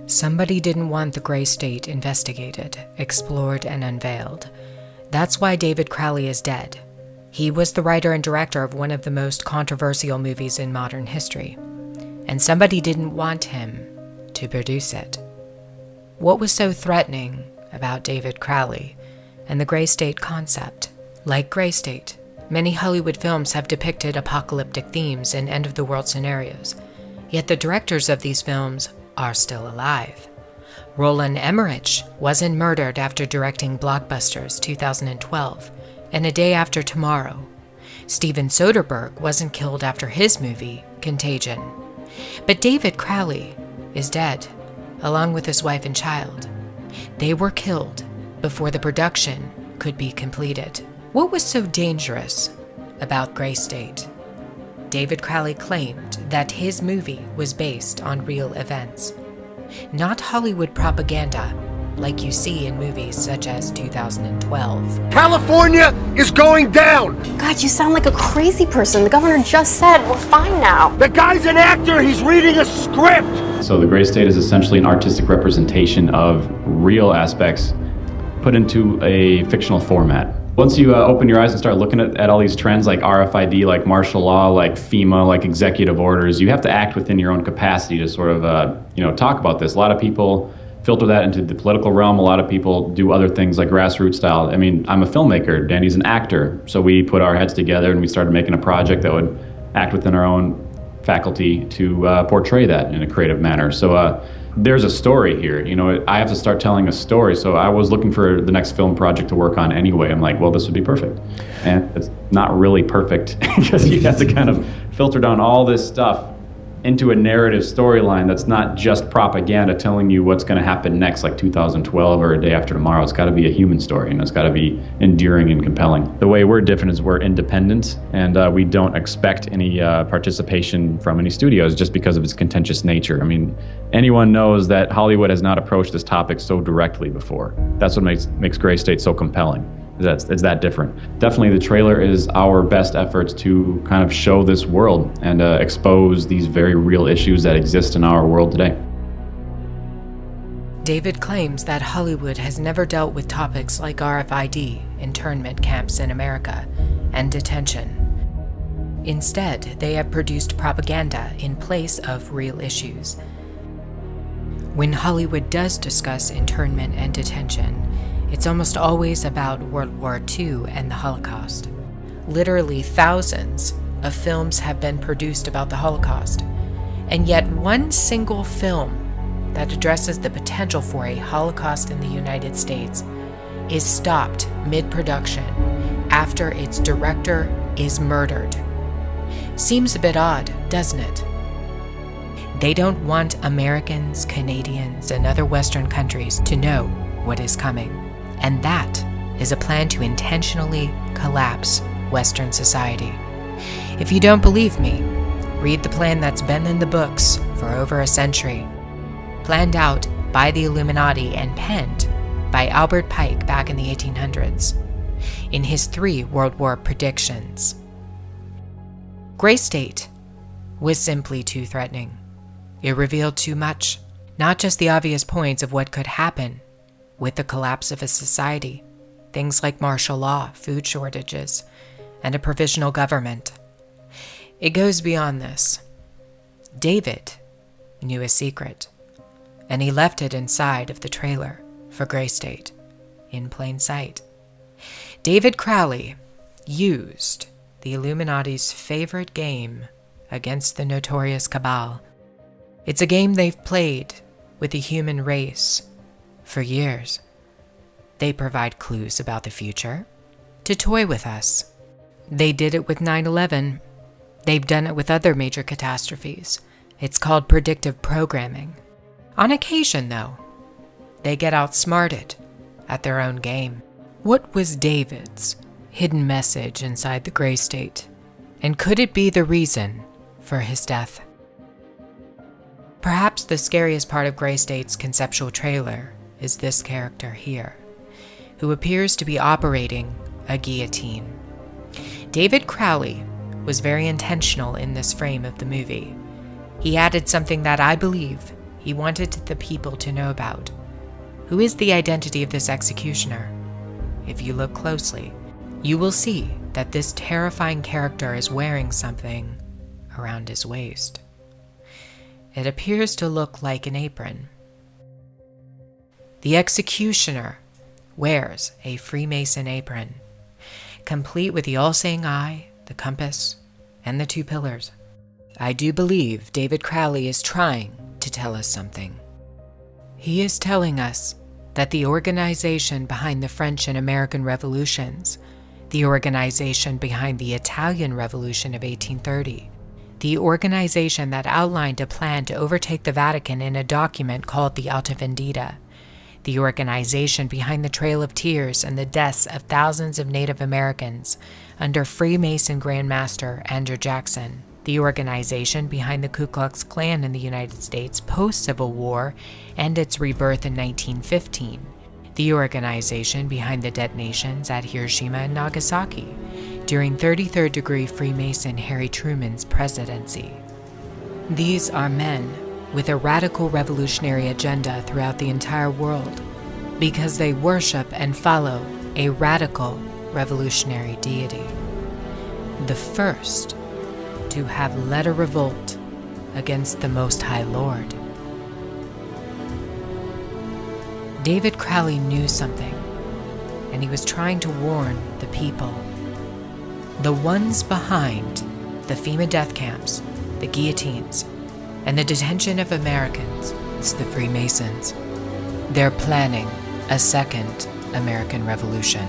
Somebody didn't want the Gray State investigated, explored, and unveiled. That's why David Crowley is dead. He was the writer and director of one of the most controversial movies in modern history, and somebody didn't want him to produce it. What was so threatening about David Crowley and the Gray State concept? Like Gray State, many Hollywood films have depicted apocalyptic themes and end-of-the-world scenarios, yet the directors of these films are still alive. Roland Emmerich wasn't murdered after directing blockbusters 2012 and A Day After Tomorrow. Steven Soderbergh wasn't killed after his movie, Contagion. But David Crowley is dead, along with his wife and child. They were killed before the production could be completed. What was so dangerous about Gray State? David Crowley claimed that his movie was based on real events, not Hollywood propaganda like you see in movies such as 2012. California is going down! God, you sound like a crazy person. The governor just said we're fine now. The guy's an actor, he's reading a script! So the Gray State is essentially an artistic representation of real aspects put into a fictional format. Once you open your eyes and start looking at all these trends like RFID, like martial law, like FEMA, like executive orders, you have to act within your own capacity to sort of, talk about this. A lot of people filter that into the political realm. A lot of people do other things like grassroots style. I mean, I'm a filmmaker, Danny's an actor. So we put our heads together and we started making a project that would act within our own faculty to portray that in a creative manner. So there's a story here. I have to start telling a story. So I was looking for the next film project to work on anyway. I'm like, well, this would be perfect. And it's not really perfect because you have to kind of filter down all this stuff into a narrative storyline that's not just propaganda telling you what's going to happen next, like 2012 or A Day After Tomorrow. It's got to be a human story, and it's got to be enduring and compelling. The way we're different is we're independent, and we don't expect any participation from any studios just because of its contentious nature. I mean, anyone knows that Hollywood has not approached this topic so directly before. That's what makes Gray State so compelling. It's that different. Definitely the trailer is our best efforts to kind of show this world and expose these very real issues that exist in our world today. David claims that Hollywood has never dealt with topics like RFID, internment camps in America, and detention. Instead, they have produced propaganda in place of real issues. When Hollywood does discuss internment and detention, it's almost always about World War II and the Holocaust. Literally thousands of films have been produced about the Holocaust, and yet one single film that addresses the potential for a Holocaust in the United States is stopped mid-production after its director is murdered. Seems a bit odd, doesn't it? They don't want Americans, Canadians, and other Western countries to know what is coming. And that is a plan to intentionally collapse Western society. If you don't believe me, read the plan that's been in the books for over a century, planned out by the Illuminati and penned by Albert Pike back in the 1800s, in his 3 World War predictions. Gray State was simply too threatening. It revealed too much, not just the obvious points of what could happen with the collapse of a society, things like martial law, food shortages, and a provisional government. It goes beyond this. David knew a secret, and he left it inside of the trailer for Gray State, in plain sight. David Crowley used the Illuminati's favorite game against the notorious Cabal. It's a game they've played with the human race for years. They provide clues about the future to toy with us. They did it with 9/11. They've done it with other major catastrophes. It's called predictive programming. On occasion, though, they get outsmarted at their own game. What was David's hidden message inside the Gray State? And could it be the reason for his death? Perhaps the scariest part of Gray State's conceptual trailer is this character here, who appears to be operating a guillotine. David Crowley was very intentional in this frame of the movie. He added something that I believe he wanted the people to know about. Who is the identity of this executioner? If you look closely, you will see that this terrifying character is wearing something around his waist. It appears to look like an apron. The executioner wears a Freemason apron, complete with the all-seeing eye, the compass, and the 2 pillars. I do believe David Crowley is trying to tell us something. He is telling us that the organization behind the French and American revolutions, the organization behind the Italian Revolution of 1830, the organization that outlined a plan to overtake the Vatican in a document called the Alta Vendita, the organization behind the Trail of Tears and the deaths of thousands of Native Americans under Freemason Grand Master Andrew Jackson, the organization behind the Ku Klux Klan in the United States post-Civil War and its rebirth in 1915, the organization behind the detonations at Hiroshima and Nagasaki during 33rd degree Freemason Harry Truman's presidency. These are men with a radical revolutionary agenda throughout the entire world because they worship and follow a radical revolutionary deity, the first to have led a revolt against the Most High Lord. David Crowley knew something, and he was trying to warn the people. The ones behind the FEMA death camps, the guillotines, and the detention of Americans, it's the Freemasons. They're planning a second American Revolution.